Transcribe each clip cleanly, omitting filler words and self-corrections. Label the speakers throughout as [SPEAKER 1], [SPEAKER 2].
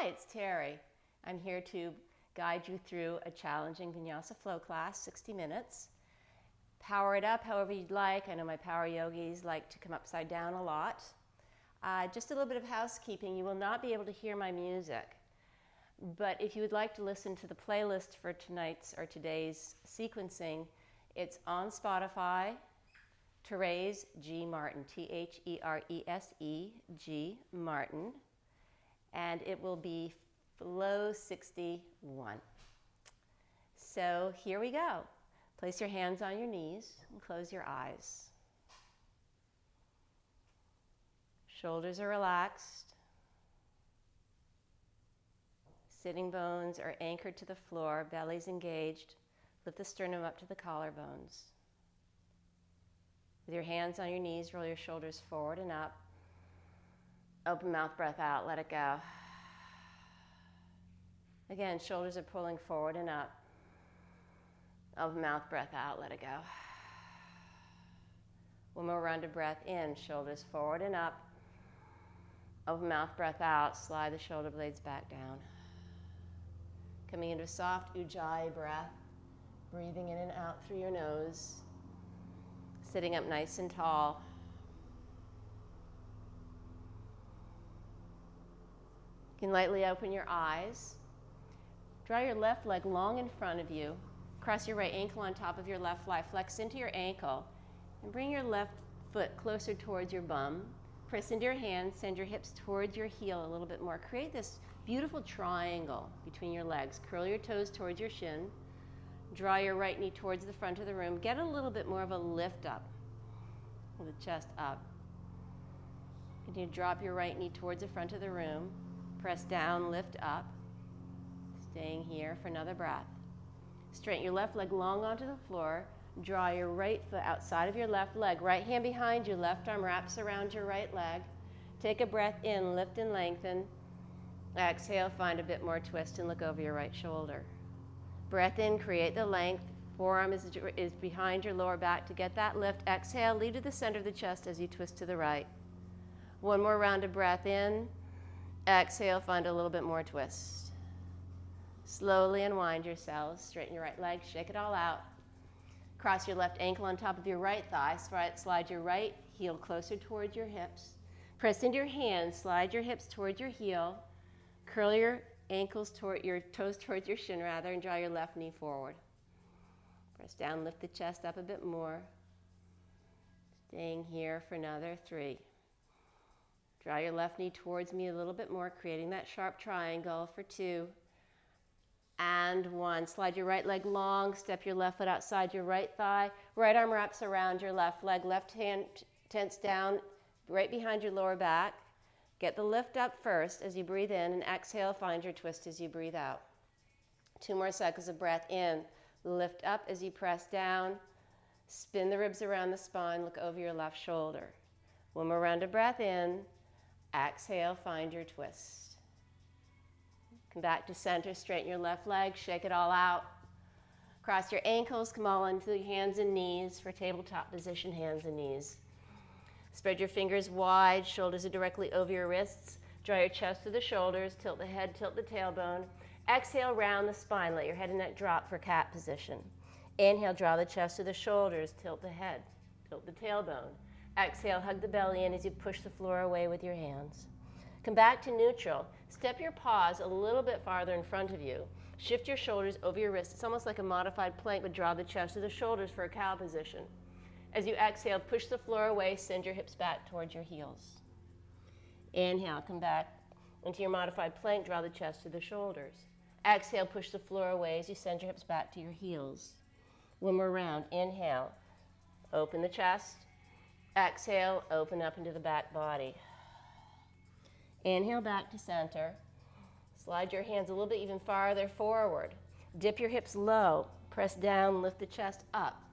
[SPEAKER 1] Hi, it's Teri. I'm here to guide you through a challenging vinyasa flow class, 60 minutes. Power it up however you'd like. I know my power yogis like to come upside down a lot. Just a little bit of housekeeping. You will not be able to hear my music. But if you would like to listen to the playlist for tonight's or today's sequencing, it's on Spotify, ThereseGMartin, ThereseGMartin, and it will be Flow 61. So here we go. Place your hands on your knees and close your eyes. Shoulders are relaxed. Sitting bones are anchored to the floor, belly's engaged. Lift the sternum up to the collarbones. With your hands on your knees, roll your shoulders forward and up. Open mouth, breath out, let it go. Again, shoulders are pulling forward and up. Open mouth, breath out, let it go. One more round of breath in, shoulders forward and up. Open mouth, breath out, slide the shoulder blades back down. Coming into a soft ujjayi breath, breathing in and out through your nose. Sitting up nice and tall. You can lightly open your eyes. Draw your left leg long in front of you. Cross your right ankle on top of your left thigh. Flex into your ankle. And bring your left foot closer towards your bum. Press into your hands. Send your hips towards your heel a little bit more. Create this beautiful triangle between your legs. Curl your toes towards your shin. Draw your right knee towards the front of the room. Get a little bit more of a lift up. With the chest up. Continue to drop your right knee towards the front of the room. Press down, lift up. Staying here for another breath. Straighten your left leg long onto the floor. Draw your right foot outside of your left leg. Right hand behind you, left arm wraps around your right leg. Take a breath in, lift and lengthen. Exhale, find a bit more twist and look over your right shoulder. Breath in, create the length. Forearm is behind your lower back to get that lift. Exhale, lead to the center of the chest as you twist to the right. One more round of breath in. Exhale, find a little bit more twist. Slowly unwind yourselves. Straighten your right leg, shake it all out. Cross your left ankle on top of your right thigh. Slide your right heel closer towards your hips. Press into your hands, slide your hips towards your heel. Curl your toes towards your shin and draw your left knee forward. Press down, lift the chest up a bit more. Staying here for another 3. Draw your left knee towards me a little bit more, creating that sharp triangle for 2. And 1. Slide your right leg long, step your left foot outside your right thigh. Right arm wraps around your left leg, left hand tense down right behind your lower back. Get the lift up first as you breathe in, and exhale, find your twist as you breathe out. 2 more cycles of breath in. Lift up as you press down. Spin the ribs around the spine, look over your left shoulder. 1 more round of breath in. Exhale, find your twist. Come back to center, straighten your left leg, shake it all out. Cross your ankles, come all into your hands and knees for tabletop position, hands and knees. Spread your fingers wide, shoulders are directly over your wrists. Draw your chest to the shoulders, tilt the head, tilt the tailbone. Exhale, round the spine, let your head and neck drop for cat position. Inhale, draw the chest to the shoulders, tilt the head, tilt the tailbone. Exhale, hug the belly in as you push the floor away with your hands. Come back to neutral. Step your paws a little bit farther in front of you. Shift your shoulders over your wrists. It's almost like a modified plank, but draw the chest to the shoulders for a cow position. As you exhale, push the floor away, send your hips back towards your heels. Inhale, come back into your modified plank, draw the chest to the shoulders. Exhale, push the floor away as you send your hips back to your heels. 1 more round. Inhale, open the chest. Exhale, open up into the back body. Inhale back to center. Slide your hands a little bit even farther forward. Dip your hips low. Press down, lift the chest up.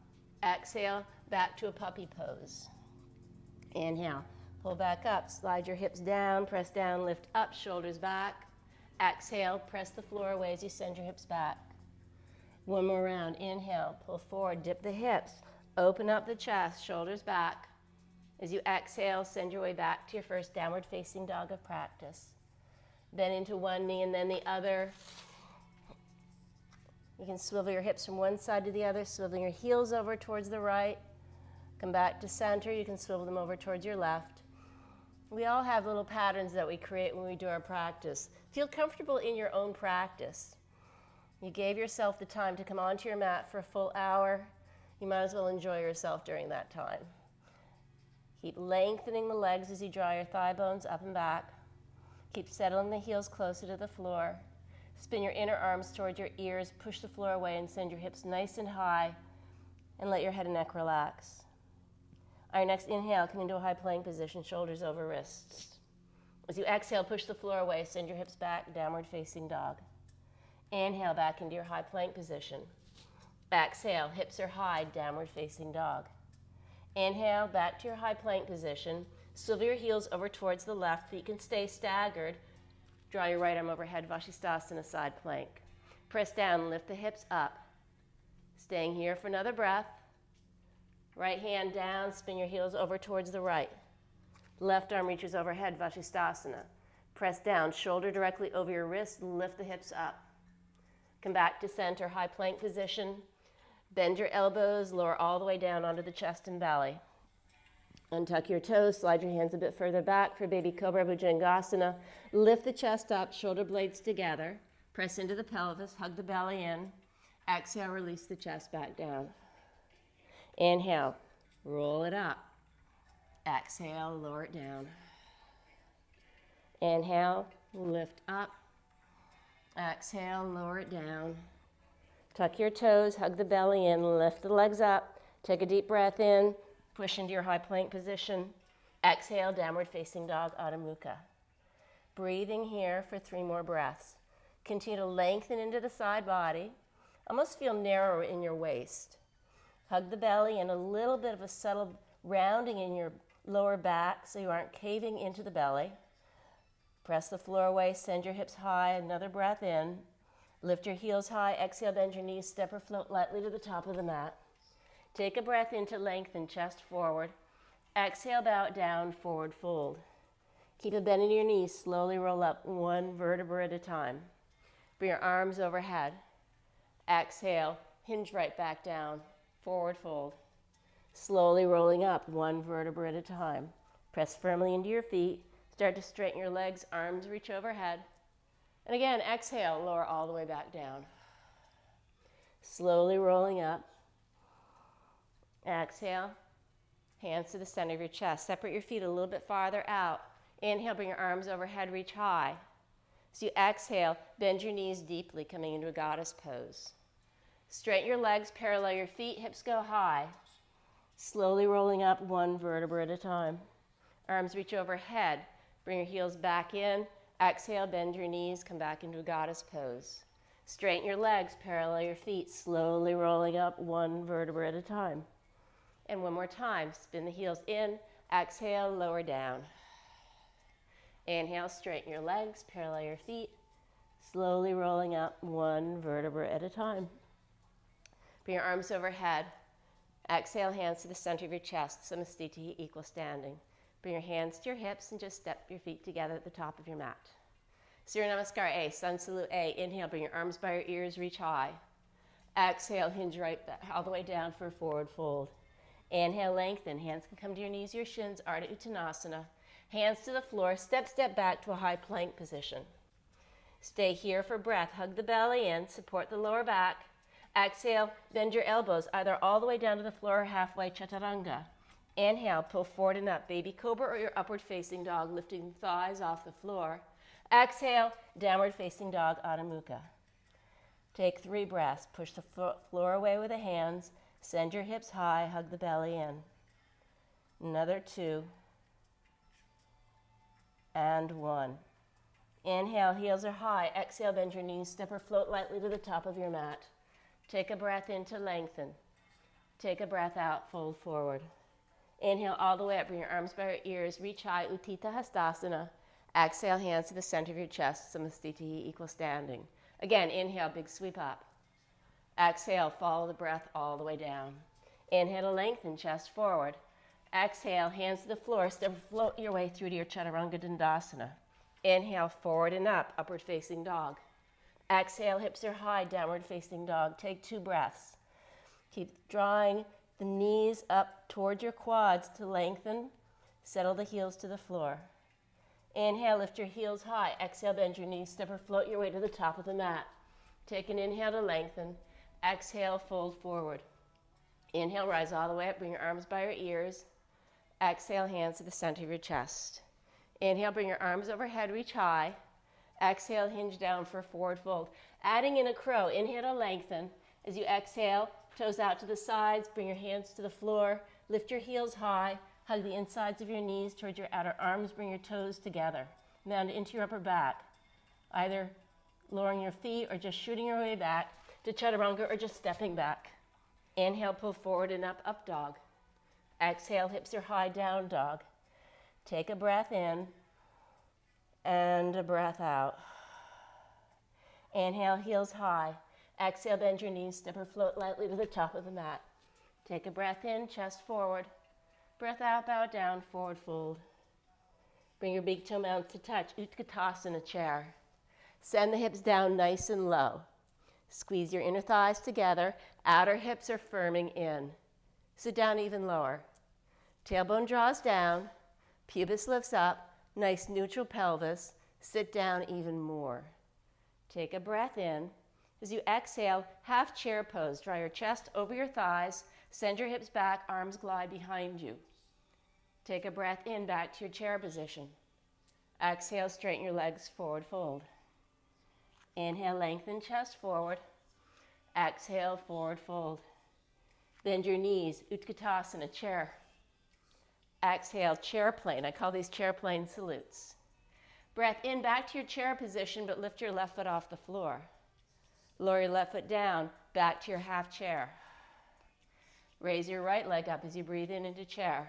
[SPEAKER 1] Exhale, back to a puppy pose. Inhale, pull back up. Slide your hips down, press down, lift up, shoulders back. Exhale, press the floor away as you send your hips back. 1 more round. Inhale, pull forward, dip the hips. Open up the chest, shoulders back. As you exhale, send your way back to your first downward facing dog of practice. Bend into one knee and then the other. You can swivel your hips from one side to the other, swiveling your heels over towards the right. Come back to center. You can swivel them over towards your left. We all have little patterns that we create when we do our practice. Feel comfortable in your own practice. You gave yourself the time to come onto your mat for a full hour. You might as well enjoy yourself during that time. Keep lengthening the legs as you draw your thigh bones up and back. Keep settling the heels closer to the floor. Spin your inner arms toward your ears, push the floor away and send your hips nice and high and let your head and neck relax. On your next inhale, come into a high plank position, shoulders over wrists. As you exhale, push the floor away, send your hips back, downward facing dog. Inhale back into your high plank position. Exhale, hips are high, downward facing dog. Inhale back to your high plank position. Swivel your heels over towards the left, feet can stay staggered. Draw your right arm overhead, Vashisthasana, side plank. Press down, lift the hips up. Staying here for another breath. Right hand down, spin your heels over towards the right. Left arm reaches overhead, Vashisthasana. Press down, shoulder directly over your wrist, lift the hips up. Come back to center, high plank position. Bend your elbows, lower all the way down onto the chest and belly. Untuck your toes, slide your hands a bit further back for Baby Cobra Bhujangasana. Lift the chest up, shoulder blades together. Press into the pelvis, hug the belly in. Exhale, release the chest back down. Inhale, roll it up. Exhale, lower it down. Inhale, lift up. Exhale, lower it down. Tuck your toes, hug the belly in, lift the legs up. Take a deep breath in. Push into your high plank position. Exhale, downward facing dog, Adho Mukha. Breathing here for 3 more breaths. Continue to lengthen into the side body. Almost feel narrower in your waist. Hug the belly and a little bit of a subtle rounding in your lower back so you aren't caving into the belly. Press the floor away, send your hips high, another breath in. Lift your heels high, exhale, bend your knees, step or float lightly to the top of the mat. Take a breath in to lengthen, chest forward. Exhale, bow it down, forward fold. Keep a bend in your knees, slowly roll up 1 vertebra at a time. Bring your arms overhead. Exhale, hinge right back down, forward fold. Slowly rolling up 1 vertebra at a time. Press firmly into your feet. Start to straighten your legs, arms reach overhead. And again, exhale, lower all the way back down. Slowly rolling up. Exhale, hands to the center of your chest. Separate your feet a little bit farther out. Inhale, bring your arms overhead, reach high. As you exhale, bend your knees deeply, coming into a goddess pose. Straighten your legs, parallel your feet, hips go high. Slowly rolling up 1 vertebra at a time. Arms reach overhead. Bring your heels back in. Exhale, bend your knees, come back into a goddess pose. Straighten your legs, parallel your feet, slowly rolling up 1 vertebra at a time. And one more time, spin the heels in, exhale, lower down. Inhale, straighten your legs, parallel your feet, slowly rolling up 1 vertebra at a time. Bring your arms overhead. Exhale, hands to the center of your chest, Samastiti, equal standing. Bring your hands to your hips and just step your feet together at the top of your mat. Surya Namaskar A, Sun Salute A. Inhale, bring your arms by your ears, reach high. Exhale, hinge right back, all the way down for a forward fold. Inhale, lengthen. Hands can come to your knees, your shins, Ardha Uttanasana. Hands to the floor, step back to a high plank position. Stay here for breath. Hug the belly in, support the lower back. Exhale, bend your elbows, either all the way down to the floor or halfway, Chaturanga. Inhale, pull forward and up, Baby Cobra or your upward facing dog, lifting thighs off the floor. Exhale, downward facing dog, Adho Mukha. Take 3 breaths. Push the floor away with the hands. Send your hips high, hug the belly in. Another 2. And 1. Inhale, heels are high. Exhale, bend your knees, step or float lightly to the top of your mat. Take a breath in to lengthen. Take a breath out, fold forward. Inhale all the way up, bring your arms by your ears, reach high, Utthita Hastasana. Exhale, hands to the center of your chest, Samastiti, equal standing. Again, inhale, big sweep up. Exhale, follow the breath all the way down. Inhale to lengthen, chest forward. Exhale, hands to the floor, step float your way through to your Chaturanga Dandasana. Inhale, forward and up, upward facing dog. Exhale, hips are high, downward facing dog. Take 2 breaths. Keep drawing the knees up towards your quads to lengthen. Settle the heels to the floor. Inhale, lift your heels high. Exhale, bend your knees, step or float your way to the top of the mat. Take an inhale to lengthen. Exhale, fold forward. Inhale, rise all the way up, bring your arms by your ears. Exhale, hands to the center of your chest. Inhale, bring your arms overhead, reach high. Exhale, hinge down for a forward fold. Adding in a crow, inhale to lengthen. As you exhale, toes out to the sides, bring your hands to the floor, lift your heels high, hug the insides of your knees towards your outer arms, bring your toes together. Mound into your upper back, either lowering your feet or just shooting your way back to chaturanga or just stepping back. Inhale, pull forward and up, up dog. Exhale, hips are high, down dog. Take a breath in and a breath out. Inhale, heels high. Exhale, bend your knees, step or float lightly to the top of the mat. Take a breath in, chest forward. Breath out, bow down, forward fold. Bring your big toe mounds to touch, Utkatasana chair. Send the hips down nice and low. Squeeze your inner thighs together, outer hips are firming in. Sit down even lower. Tailbone draws down, pubis lifts up, nice neutral pelvis. Sit down even more. Take a breath in. As you exhale, half chair pose. Draw your chest over your thighs, send your hips back, arms glide behind you. Take a breath in, back to your chair position. Exhale, straighten your legs, forward fold. Inhale, lengthen chest forward. Exhale, forward fold. Bend your knees, Utkatasana, chair. Exhale, chair plane. I call these chair plane salutes. Breath in, back to your chair position, but lift your left foot off the floor. Lower your left foot down, back to your half chair. Raise your right leg up as you breathe in into chair.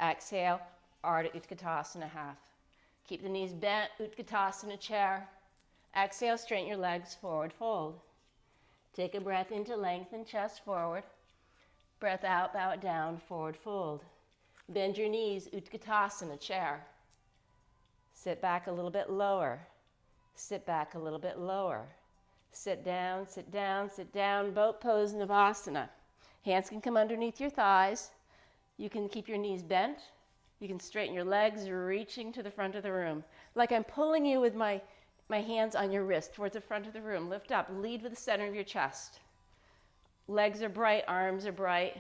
[SPEAKER 1] Exhale, Ardha Utkatasana half. Keep the knees bent, Utkatasana chair. Exhale, straighten your legs, forward fold. Take a breath into lengthen, chest forward. Breath out, bow it down, forward fold. Bend your knees, Utkatasana chair. Sit back a little bit lower. Sit back a little bit lower. Sit down, sit down, sit down, boat pose, Navasana. Hands can come underneath your thighs. You can keep your knees bent. You can straighten your legs, reaching to the front of the room. Like I'm pulling you with my hands on your wrist towards the front of the room. Lift up, lead with the center of your chest. Legs are bright, arms are bright.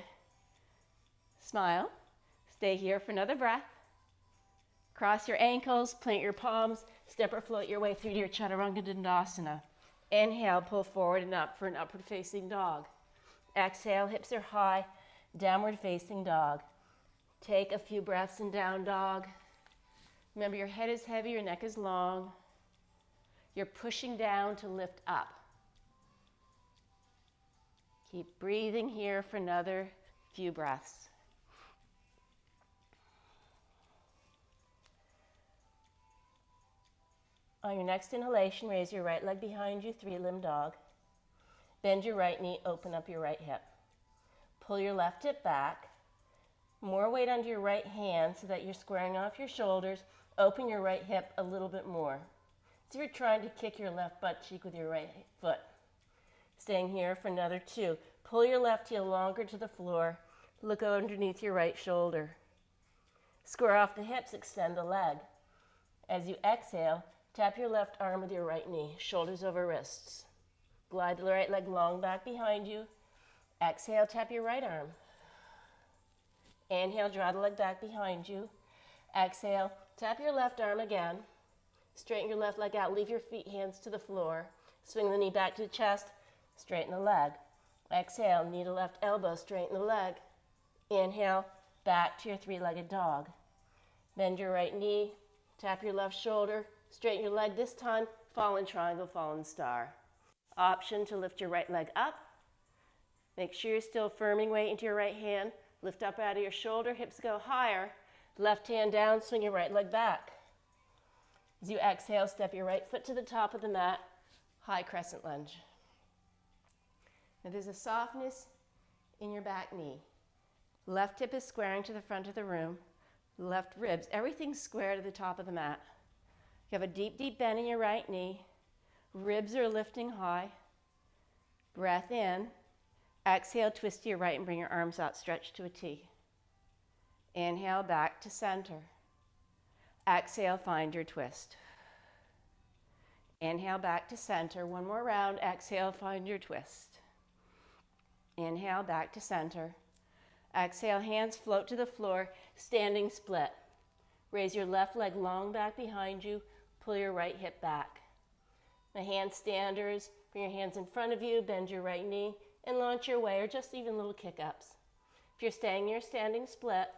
[SPEAKER 1] Smile. Stay here for another breath. Cross your ankles, plant your palms, step or float your way through to your Chaturanga Dandasana. Inhale, pull forward and up for an upward facing dog. Exhale, hips are high, downward facing dog. Take a few breaths in down dog. Remember, your head is heavy, your neck is long. You're pushing down to lift up. Keep breathing here for another few breaths. On your next inhalation, raise your right leg behind you, 3-limb dog. Bend your right knee, open up your right hip. Pull your left hip back. More weight onto your right hand so that you're squaring off your shoulders. Open your right hip a little bit more. So you're trying to kick your left butt cheek with your right foot. Staying here for another 2. Pull your left heel longer to the floor. Look underneath your right shoulder. Square off the hips, extend the leg. As you exhale, tap your left arm with your right knee, shoulders over wrists. Glide the right leg long back behind you. Exhale, tap your right arm. Inhale, draw the leg back behind you. Exhale, tap your left arm again. Straighten your left leg out, leave your feet, hands to the floor. Swing the knee back to the chest, straighten the leg. Exhale, knee to left elbow, straighten the leg. Inhale, back to your 3-legged dog. Bend your right knee, tap your left shoulder, straighten your leg. This time, fallen triangle, fallen star. Option to lift your right leg up. Make sure you're still firming weight into your right hand. Lift up out of your shoulder, hips go higher. Left hand down, swing your right leg back. As you exhale, step your right foot to the top of the mat, high crescent lunge. Now there's a softness in your back knee. Left hip is squaring to the front of the room. Left ribs, everything's square to the top of the mat. You have a deep, deep bend in your right knee. Ribs are lifting high. Breath in. Exhale, twist to your right and bring your arms out, stretch to a T. Inhale, back to center. Exhale, find your twist. Inhale, back to center. One more round. Exhale, find your twist. Inhale, back to center. Exhale, hands float to the floor, standing split. Raise your left leg long back behind you. Pull your right hip back. The handstanders, bring your hands in front of you, bend your right knee, and launch your way, or just even little kick-ups. If you're staying in your standing split,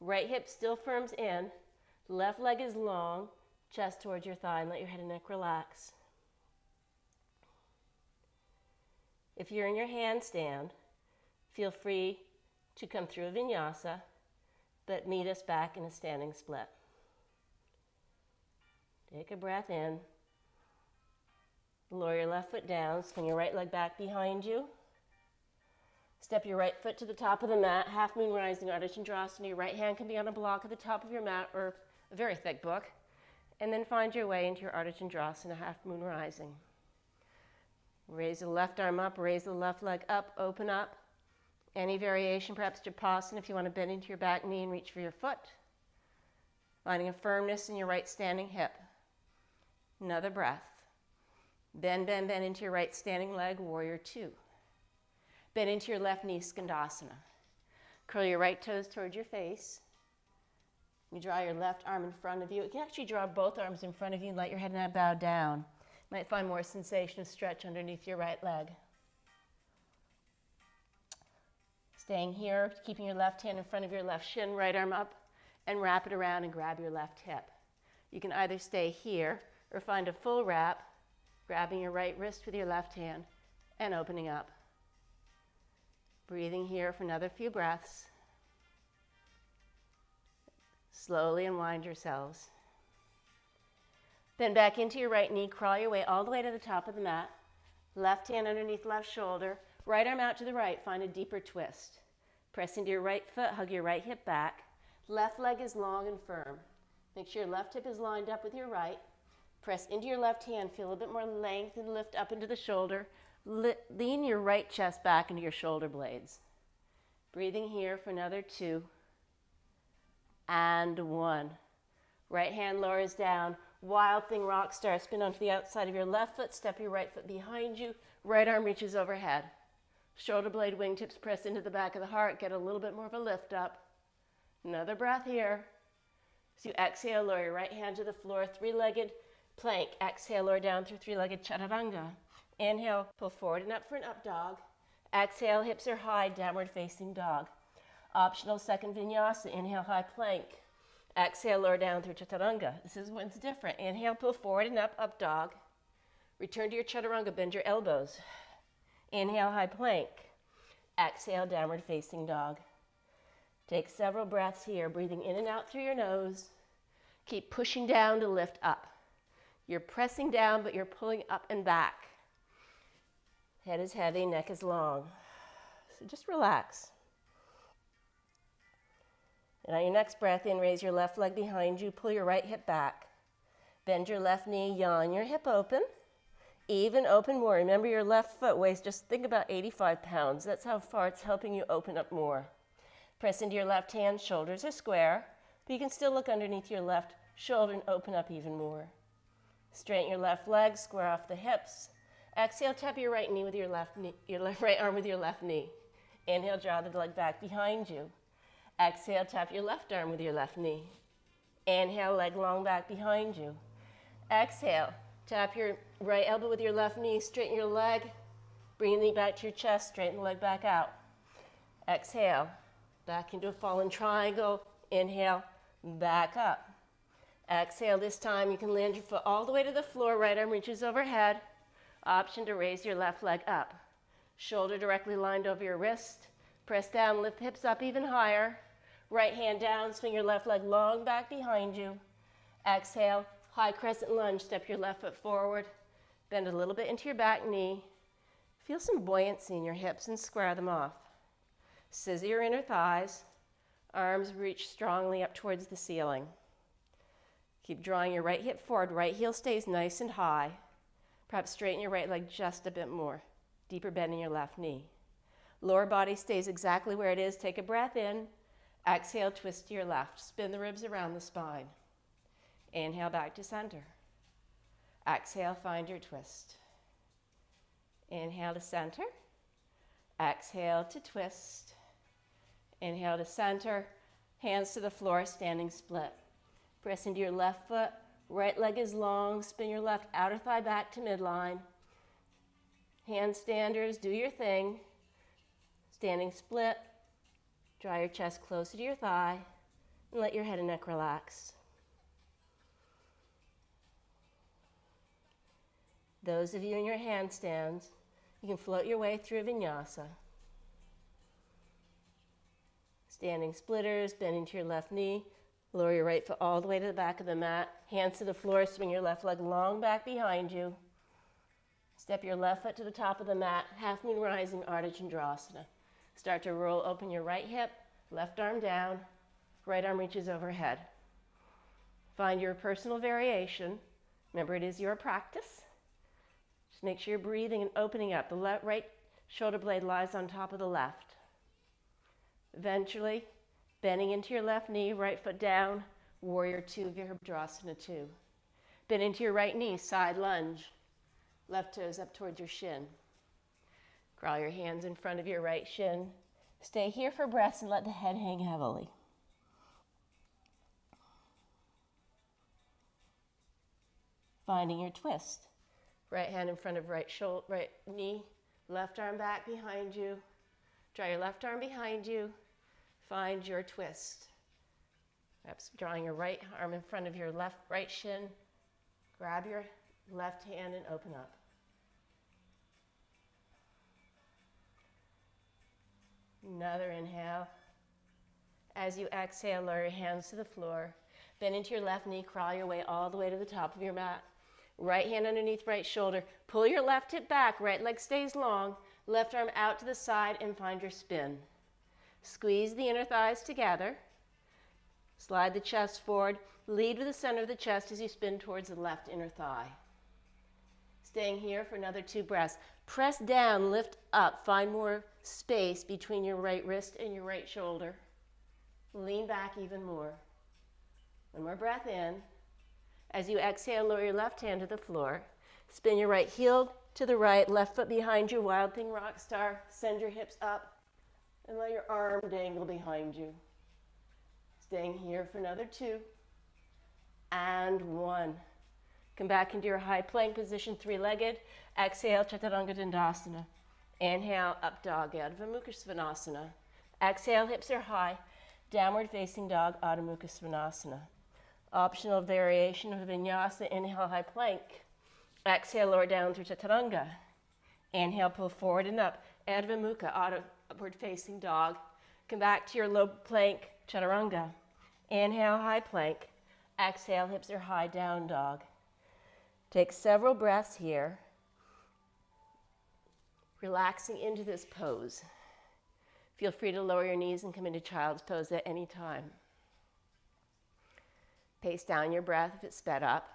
[SPEAKER 1] right hip still firms in, left leg is long, chest towards your thigh, and let your head and neck relax. If you're in your handstand, feel free to come through a vinyasa, but meet us back in a standing split. Take a breath in. Lower your left foot down, swing your right leg back behind you. Step your right foot to the top of the mat, half moon rising, Ardha Chandrasana. Your right hand can be on a block at the top of your mat or a very thick book. And then find your way into your Ardha Chandrasana, half moon rising. Raise the left arm up, raise the left leg up, open up. Any variation, perhaps Japasana if you want to bend into your back knee and reach for your foot. Finding a firmness in your right standing hip. Another breath. Bend, bend, bend into your right standing leg, warrior two. Bend into your left knee, Skandasana. Curl your right toes towards your face. You draw your left arm in front of you. You can actually draw both arms in front of you and let your head and neck bow down. You might find more sensation of stretch underneath your right leg. Staying here, keeping your left hand in front of your left shin, right arm up, and wrap it around and grab your left hip. You can either stay here or find a full wrap, grabbing your right wrist with your left hand and opening up. Breathing here for another few breaths. Slowly unwind yourselves. Then back into your right knee, crawl your way all the way to the top of the mat. Left hand underneath left shoulder, right arm out to the right, find a deeper twist. Press into your right foot, hug your right hip back. Left leg is long and firm. Make sure your left hip is lined up with your right. Press into your left hand, feel a little bit more length and lift up into the shoulder. Lean your right chest back into your shoulder blades. Breathing here for another 2 and 1. Right hand lowers down. Wild thing, rock star. Spin onto the outside of your left foot. Step your right foot behind you. Right arm reaches overhead. Shoulder blade wingtips press into the back of the heart. Get a little bit more of a lift up. Another breath here. As you exhale, lower your right hand to the floor. Three-legged plank. Exhale, lower down through three-legged chaturanga. Inhale, pull forward and up for an up dog. Exhale, hips are high, downward facing dog. Optional second vinyasa. Inhale, high plank. Exhale, lower down through chaturanga. This is when it's different. Inhale, pull forward and up dog. Return to your chaturanga, bend your elbows. Inhale, high plank. Exhale, downward facing dog. Take several breaths here, breathing in and out through your nose. Keep pushing down to lift up. You're pressing down, but you're pulling up and back. Head is heavy, neck is long. So just relax. And on your next breath in, raise your left leg behind you, pull your right hip back. Bend your left knee, yawn your hip open. Even open more. Remember your left foot weighs just think about 85 pounds. That's how far it's helping you open up more. Press into your left hand, shoulders are square, but you can still look underneath your left shoulder and open up even more. Straighten your left leg, square off the hips. Exhale, tap your right knee with your left knee, right arm with your left knee. Inhale, draw the leg back behind you. Exhale, tap your left arm with your left knee. Inhale, leg long back behind you. Exhale, tap your right elbow with your left knee, straighten your leg, bring the knee back to your chest, straighten the leg back out. Exhale, back into a fallen triangle. Inhale, back up. Exhale, this time you can land your foot all the way to the floor, right arm reaches overhead. Option to raise your left leg up. Shoulder directly lined over your wrist. Press down, lift hips up even higher. Right hand down, swing your left leg long back behind you. Exhale, high crescent lunge, step your left foot forward. Bend a little bit into your back knee. Feel some buoyancy in your hips and square them off. Scissor your inner thighs. Arms reach strongly up towards the ceiling. Keep drawing your right hip forward. Right heel stays nice and high. Perhaps straighten your right leg just a bit more. Deeper bend in your left knee. Lower body stays exactly where it is. Take a breath in. Exhale, twist to your left. Spin the ribs around the spine. Inhale back to center. Exhale, find your twist. Inhale to center. Exhale to twist. Inhale to center. Hands to the floor, standing split. Press into your left foot. Right leg is long. Spin your left outer thigh back to midline. Handstanders, do your thing. Standing split. Draw your chest closer to your thigh. And let your head and neck relax. Those of you in your handstands, you can float your way through vinyasa. Standing splitters, bend into your left knee. Lower your right foot all the way to the back of the mat. Hands to the floor, swing your left leg long back behind you. Step your left foot to the top of the mat, half moon rising, Ardha Chandrasana. Start to roll open your right hip, left arm down, right arm reaches overhead. Find your personal variation. Remember, it is your practice. Just make sure you're breathing and opening up. The right shoulder blade lies on top of the left. Eventually, bending into your left knee, right foot down, warrior two, Virabhadrasana 2. Bend into your right knee, side lunge. Left toes up towards your shin. Crawl your hands in front of your right shin. Stay here for breaths and let the head hang heavily. Finding your twist. Right hand in front of right knee, left arm back behind you. Draw your left arm behind you. Find your twist. Perhaps drawing your right arm in front of your right shin. Grab your left hand and open up. Another inhale. As you exhale, lower your hands to the floor. Bend into your left knee, crawl your way all the way to the top of your mat. Right hand underneath right shoulder. Pull your left hip back, right leg stays long. Left arm out to the side and find your spin. Squeeze the inner thighs together. Slide the chest forward. Lead with the center of the chest as you spin towards the left inner thigh. Staying here for another 2 breaths. Press down, lift up. Find more space between your right wrist and your right shoulder. Lean back even more. One more breath in. As you exhale, lower your left hand to the floor. Spin your right heel to the right, left foot behind you, Wild Thing Rock Star. Send your hips up and let your arm dangle behind you. Staying here for another 2 and 1. Come back into your high plank position, 3-legged. Exhale, Chaturanga Dandasana. Inhale, up dog, Adho Mukha Svanasana. Exhale, hips are high. Downward facing dog, Adho Mukha Svanasana. Optional variation of vinyasa, inhale, high plank. Exhale, lower down through Chaturanga. Inhale, pull forward and up. Adho Mukha, upward facing dog. Come back to your low plank, Chaturanga. Inhale, high plank. Exhale, hips are high, down dog. Take several breaths here. Relaxing into this pose. Feel free to lower your knees and come into child's pose at any time. Pace down your breath if it's sped up.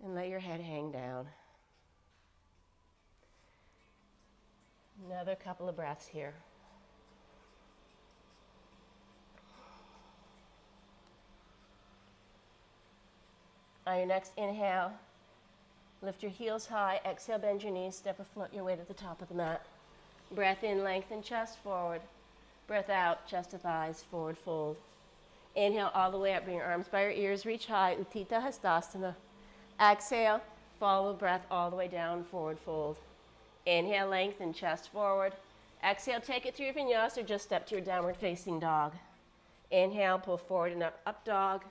[SPEAKER 1] And let your head hang down. Another couple of breaths here. On your next inhale, lift your heels high. Exhale, bend your knees. Step or float your way to the top of the mat. Breath in, lengthen chest forward. Breath out, chest to thighs, forward fold. Inhale all the way up. Bring your arms by your ears. Reach high, Utthita Hastasana. Exhale, follow the breath all the way down, forward fold. Inhale, lengthen chest forward. Exhale, take it through your vinyasa or just step to your downward facing dog. Inhale, pull forward and up dog.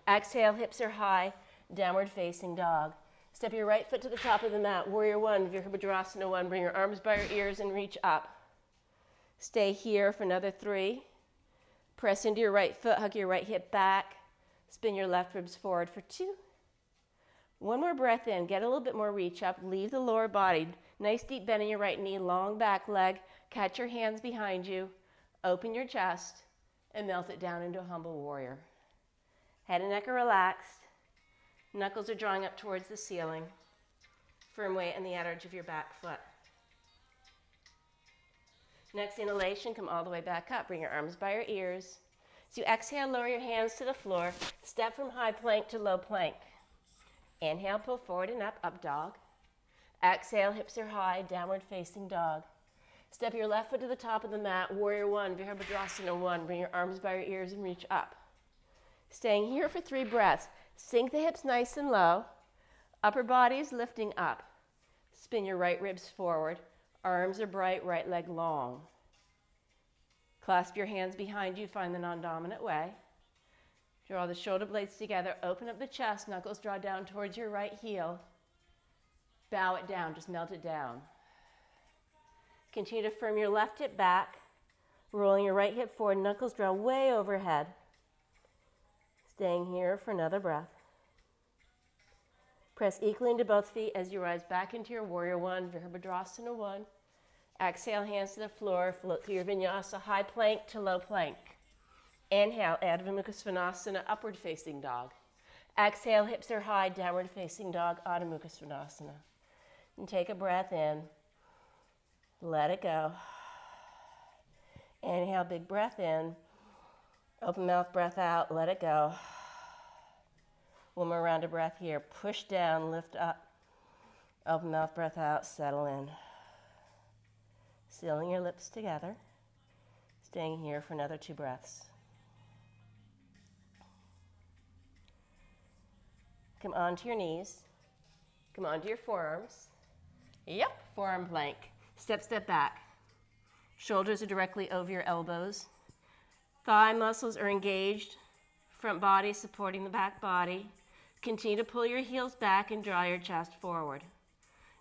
[SPEAKER 1] Exhale, hips are high, downward facing dog. Step your right foot to the top of the mat, warrior 1, Virabhadrasana 1. Bring your arms by your ears and reach up. Stay here for another 3. Press into your right foot, hug your right hip back. Spin your left ribs forward for 2. One more breath in, get a little bit more reach up, leave the lower body. Nice deep bend in your right knee, long back leg. Catch your hands behind you, open your chest, and melt it down into a humble warrior. Head and neck are relaxed. Knuckles are drawing up towards the ceiling. Firm weight on the outer edge of your back foot. Next inhalation, come all the way back up. Bring your arms by your ears. As you exhale, lower your hands to the floor. Step from high plank to low plank. Inhale, pull forward and up, up dog. Exhale, hips are high, downward facing dog. Step your left foot to the top of the mat, warrior one, Virabhadrasana one. Bring your arms by your ears and reach up. Staying here for 3 breaths. Sink the hips nice and low. Upper body is lifting up. Spin your right ribs forward. Arms are bright, right leg long. Clasp your hands behind you, find the non-dominant way. Draw the shoulder blades together, open up the chest, knuckles draw down towards your right heel. Bow it down, just melt it down. Continue to firm your left hip back, rolling your right hip forward, knuckles draw way overhead. Staying here for another breath. Press equally into both feet as you rise back into your warrior one, Virabhadrasana one. Exhale, hands to the floor, float through your vinyasa, high plank to low plank. Inhale, Adho Mukha Svanasana, upward facing dog. Exhale, hips are high, downward facing dog, Adho Mukha Svanasana. And take a breath in. Let it go. Inhale, big breath in. Open mouth, breath out, let it go. One more round of breath here. Push down, lift up. Open mouth, breath out, settle in. Sealing your lips together. Staying here for another 2 breaths. Come onto your knees. Come onto your forearms. Yep, forearm plank. Step, step back. Shoulders are directly over your elbows. Thigh muscles are engaged. Front body supporting the back body. Continue to pull your heels back and draw your chest forward.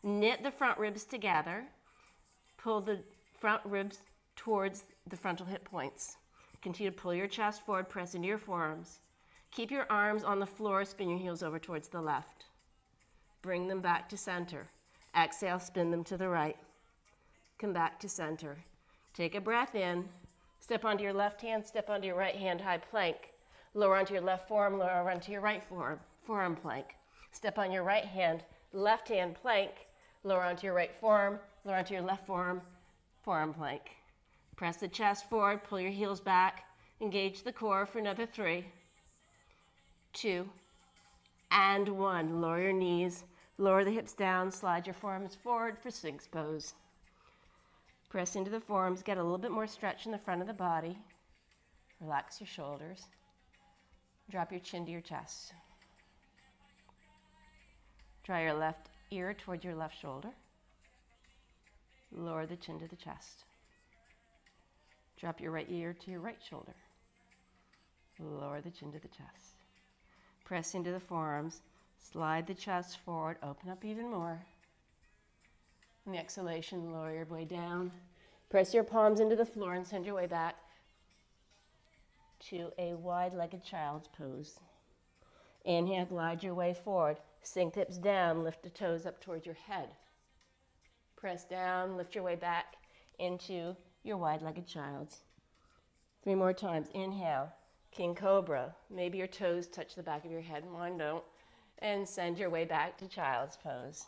[SPEAKER 1] Knit the front ribs together. Pull the front ribs towards the frontal hip points. Continue to pull your chest forward, press into your forearms. Keep your arms on the floor, spin your heels over towards the left. Bring them back to center. Exhale, spin them to the right. Come back to center. Take a breath in. Step onto your left hand, step onto your right hand, high plank. Lower onto your left forearm, lower onto your right forearm plank. Step on your right hand, left hand plank. Lower onto your right forearm, lower onto your left forearm, forearm plank. Press the chest forward, pull your heels back. Engage the core for another 3, 2, and 1. Lower your knees, lower the hips down, slide your forearms forward for Sphinx pose. Press into the forearms, get a little bit more stretch in the front of the body. Relax your shoulders. Drop your chin to your chest. Draw your left ear towards your left shoulder. Lower the chin to the chest. Drop your right ear to your right shoulder. Lower the chin to the chest. Press into the forearms. Slide the chest forward. Open up even more. On the exhalation, lower your way down. Press your palms into the floor and send your way back to a wide-legged child's pose. Inhale, glide your way forward. Sink the hips down, lift the toes up towards your head. Press down, lift your way back into your wide-legged child's. 3 more times. Inhale, King Cobra. Maybe your toes touch the back of your head, mine don't. And send your way back to child's pose.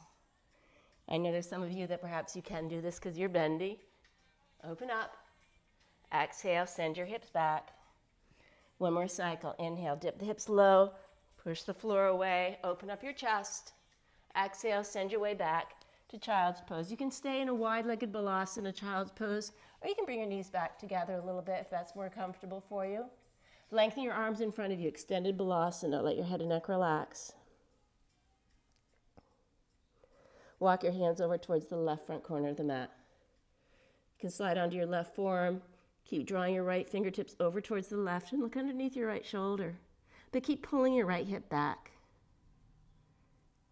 [SPEAKER 1] I know there's some of you that perhaps you can do this because you're bendy. Open up. Exhale, send your hips back. 1 more cycle. Inhale, dip the hips low, push the floor away, open up your chest. Exhale, send your way back to child's pose. You can stay in a wide-legged balasana, child's pose, or you can bring your knees back together a little bit if that's more comfortable for you. Lengthen your arms in front of you, extended balasana. Let your head and neck relax. Walk your hands over towards the left front corner of the mat. You can slide onto your left forearm. Keep drawing your right fingertips over towards the left and look underneath your right shoulder. But keep pulling your right hip back.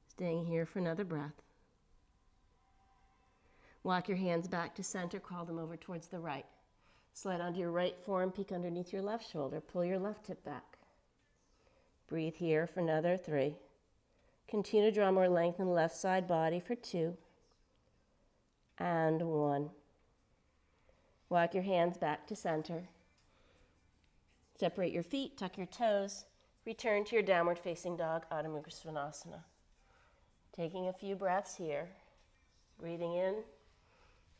[SPEAKER 1] Staying here for another breath. Walk your hands back to center, call them over towards the right. Slide onto your right forearm, peek underneath your left shoulder, pull your left hip back. Breathe here for another 3. Continue to draw more length in the left side body for 2. And 1. Walk your hands back to center. Separate your feet, tuck your toes, Return to your downward facing dog, Adho Mukha Svanasana. Taking a few breaths here, breathing in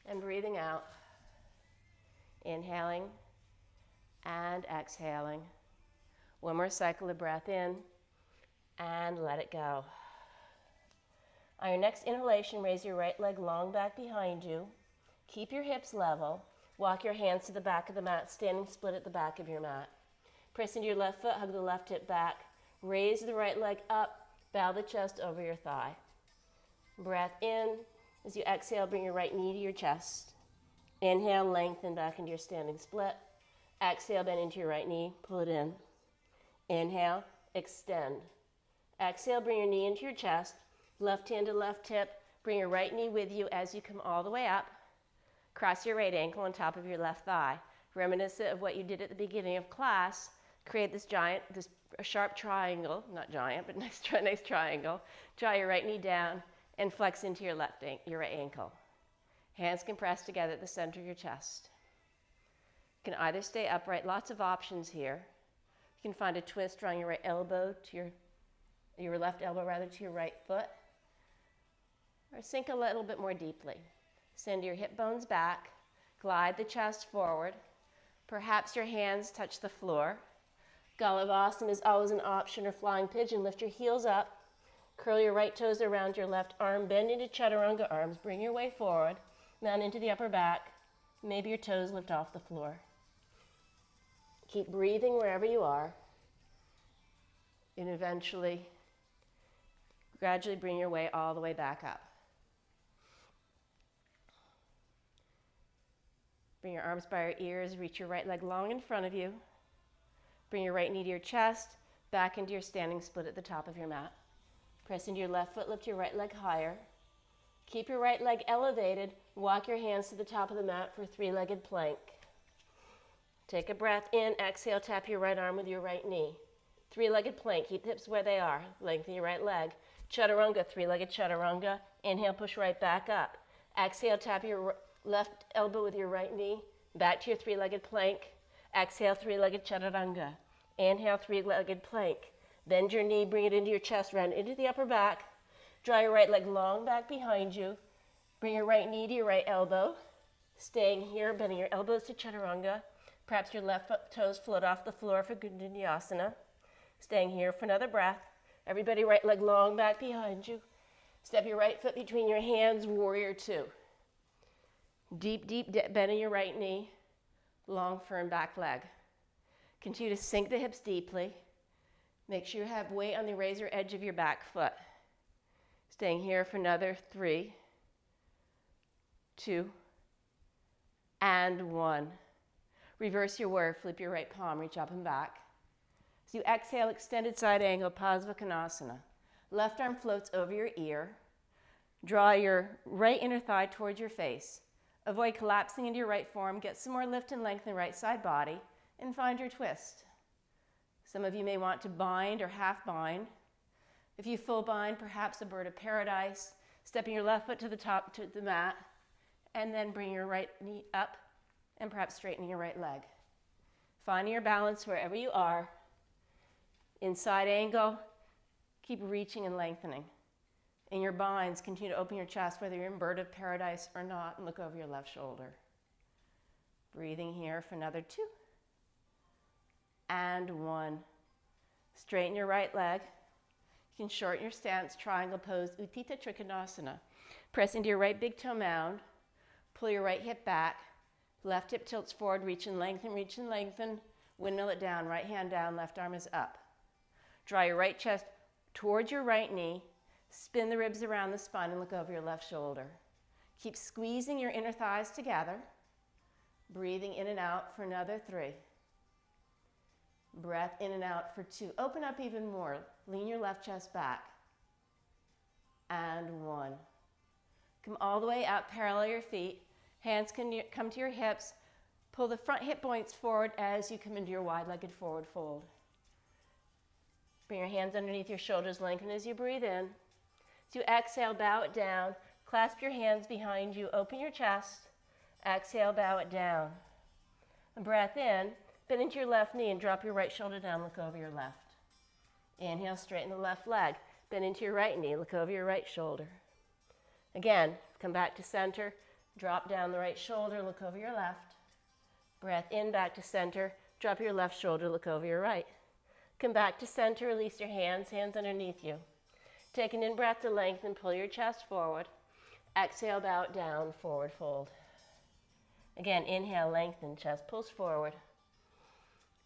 [SPEAKER 1] and breathing out. Inhaling and exhaling. One more cycle of breath in and let it go. On your next inhalation, raise your right leg long back behind you. Keep your hips level. Walk your hands to the back of the mat, standing split at the back of your mat. Press into your left foot, hug the left hip back. Raise the right leg up, bow the chest over your thigh. Breath in. As you exhale, bring your right knee to your chest. Inhale, lengthen back into your standing split. Exhale, bend into your right knee, pull it in. Inhale, extend. Exhale, bring your knee into your chest. Left hand to left hip. Bring your right knee with you as you come all the way up. Cross your right ankle on top of your left thigh. Reminiscent of what you did at the beginning of class. Create this sharp triangle, not giant, but nice triangle. Draw your right knee down and flex into your your right ankle. Hands can press together at the center of your chest. You can either stay upright, lots of options here. You can find a twist, drawing your right elbow to your left elbow to your right foot. Or sink a little bit more deeply. Send your hip bones back, glide the chest forward. Perhaps your hands touch the floor. Galavasana is always an option, or flying pigeon. Lift your heels up, curl your right toes around your left arm, bend into chaturanga arms, bring your way forward, mount into the upper back. Maybe your toes lift off the floor. Keep breathing wherever you are, and eventually, gradually bring your way all the way back up. Bring your arms by your ears, reach your right leg long in front of you. Bring your right knee to your chest, back into your standing split at the top of your mat. Press into your left foot, lift your right leg higher. Keep your right leg elevated, walk your hands to the top of the mat for a three-legged plank. Take a breath in, exhale, tap your right arm with your right knee. Three-legged plank, keep the hips where they are, lengthen your right leg. Chaturanga, three-legged chaturanga. Inhale, push right back up. Exhale, tap your left elbow with your right knee, back to your three-legged plank. Exhale, three-legged chaturanga. Inhale, three-legged plank. Bend your knee, bring it into your chest, round into the upper back. Draw your right leg long back behind you. Bring your right knee to your right elbow. Staying here, bending your elbows to chaturanga. Perhaps your left toes float off the floor for Gundanyasana. Staying here for another breath. Everybody, right leg long back behind you. Step your right foot between your hands, warrior two. Deep bend in your right knee. Long, firm back leg. Continue to sink the hips deeply. Make sure you have weight on the razor edge of your back foot. Staying here for another 3, 2, and 1. Reverse your warrior, flip your right palm, reach up and back. As you exhale, extended side angle, Parsvakonasana. Left arm floats over your ear. Draw your right inner thigh towards your face. Avoid collapsing into your right forearm. Get some more lift and length in the right side body, and find your twist. Some of you may want to bind or half bind. If you full bind, perhaps a bird of paradise, stepping your left foot to the top to the mat, and then bring your right knee up, and perhaps straightening your right leg. Finding your balance wherever you are. In side angle, keep reaching and lengthening. In your binds, continue to open your chest, whether you're in bird of paradise or not, and look over your left shoulder. Breathing here for another 2, and 1. Straighten your right leg. You can shorten your stance, triangle pose, Utthita Trikonasana. Press into your right big toe mound. Pull your right hip back. Left hip tilts forward, reach and lengthen. Windmill it down, right hand down, left arm is up. Draw your right chest towards your right knee. Spin the ribs around the spine and look over your left shoulder. Keep squeezing your inner thighs together. Breathing in and out for another 3. Breath in and out for 2. Open up even more. Lean your left chest back. And 1. Come all the way up, parallel your feet. Hands can come to your hips. Pull the front hip points forward as you come into your wide-legged forward fold. Bring your hands underneath your shoulders, lengthen as you breathe in. As you exhale, bow it down. Clasp your hands behind you, open your chest. Exhale, bow it down. And breath in, bend into your left knee and drop your right shoulder down, look over your left. Inhale, straighten the left leg. Bend into your right knee, look over your right shoulder. Again, come back to center, drop down the right shoulder, look over your left. Breath in, back to center, drop your left shoulder, look over your right. Come back to center, release your hands, hands underneath you. Take an in-breath to lengthen, pull your chest forward. Exhale, bow it down, forward fold. Again, inhale, lengthen, chest pulls forward.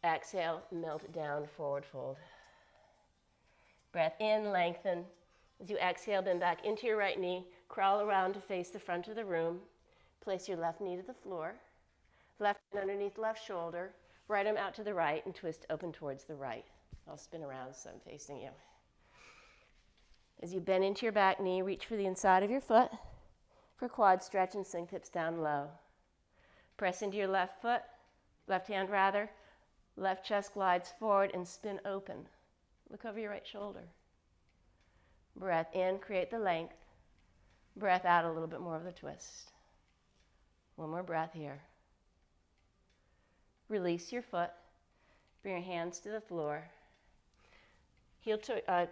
[SPEAKER 1] Exhale, melt it down, forward fold. Breath in, lengthen. As you exhale, bend back into your right knee, crawl around to face the front of the room. Place your left knee to the floor. Left hand underneath left shoulder. Right arm out to the right and twist open towards the right. I'll spin around so I'm facing you. As you bend into your back knee, reach for the inside of your foot for quad stretch and sink hips down low. Press into your left foot, left hand rather. Left chest glides forward and spin open. Look over your right shoulder. Breath in, create the length. Breath out, a little bit more of the twist. One more breath here. Release your foot. Bring your hands to the floor. Heel to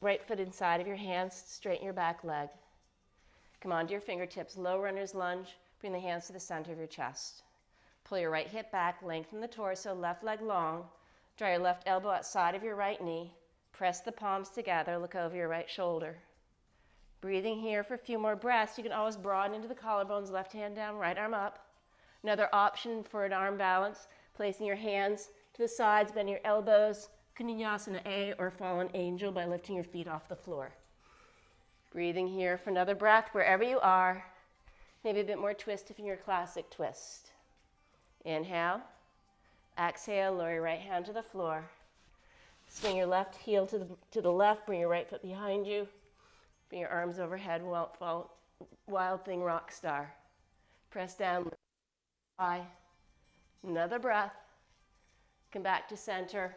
[SPEAKER 1] right foot inside of your hands. Straighten your back leg. Come onto your fingertips. Low runner's lunge. Bring the hands to the center of your chest. Pull your right hip back. Lengthen the torso. Left leg long. Draw your left elbow outside of your right knee. Press the palms together. Look over your right shoulder. Breathing here for a few more breaths. You can always broaden into the collarbones. Left hand down, right arm up. Another option for an arm balance, placing your hands to the sides, bend your elbows, Vinyasana A or Fallen Angel by lifting your feet off the floor. Breathing here for another breath wherever you are. Maybe a bit more twist if in your classic twist. Inhale. Exhale, lower your right hand to the floor. Swing your left heel to the left, bring your right foot behind you. Bring your arms overhead, wild thing rock star. Press down, high. Another breath. Come back to center.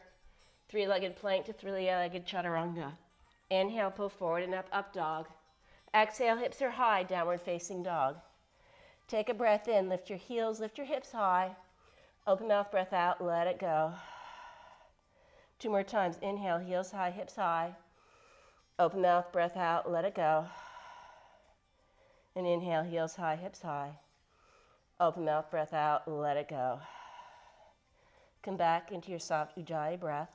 [SPEAKER 1] Three-legged plank to three-legged chaturanga. Inhale, pull forward and up dog. Exhale, hips are high, downward facing dog. Take a breath in, lift your heels, lift your hips high. Open mouth, breath out, let it go. 2 more times. Inhale, heels high, hips high. Open mouth, breath out, let it go. And inhale, heels high, hips high. Open mouth, breath out, let it go. Come back into your soft Ujjayi breath,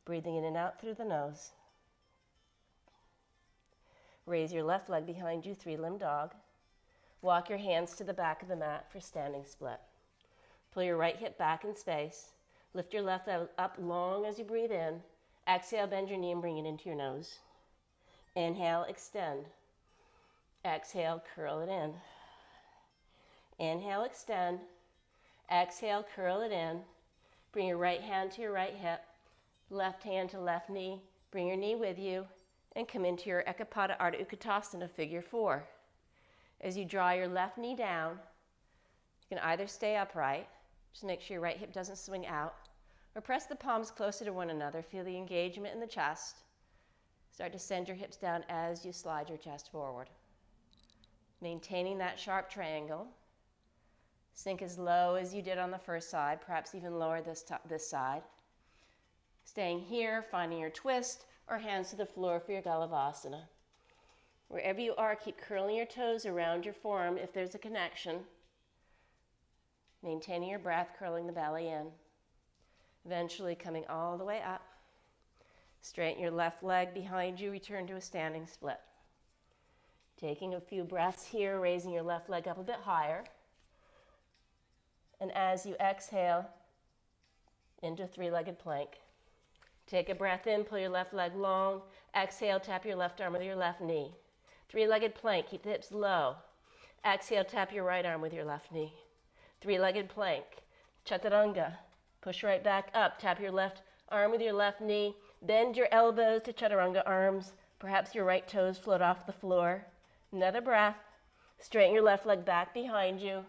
[SPEAKER 1] breathing in and out through the nose. Raise your left leg behind you, three-limb dog. Walk your hands to the back of the mat for standing split. Pull your right hip back in space. Lift your left leg up long as you breathe in. Exhale, bend your knee and bring it into your nose. Inhale, extend. Exhale, curl it in. Inhale, extend. Exhale, curl it in. Bring your right hand to your right hip. Left hand to left knee. Bring your knee with you and come into your Ekapada Ardha Utkatasana, figure 4. As you draw your left knee down, you can either stay upright, just make sure your right hip doesn't swing out, or press the palms closer to one another. Feel the engagement in the chest. Start to send your hips down as you slide your chest forward. Maintaining that sharp triangle. Sink as low as you did on the first side, perhaps even lower this side. Staying here, finding your twist, or hands to the floor for your Galavasana. Wherever you are, keep curling your toes around your forearm if there's a connection. Maintaining your breath, curling the belly in. Eventually coming all the way up. Straighten your left leg behind you, return to a standing split. Taking a few breaths here, raising your left leg up a bit higher. And as you exhale, into three-legged plank. Take a breath in, pull your left leg long. Exhale, tap your left arm with your left knee. Three-legged plank, keep the hips low. Exhale, tap your right arm with your left knee. Three-legged plank, chaturanga. Push right back up, tap your left arm with your left knee. Bend your elbows to chaturanga arms. Perhaps your right toes float off the floor. Another breath. Straighten your left leg back behind you.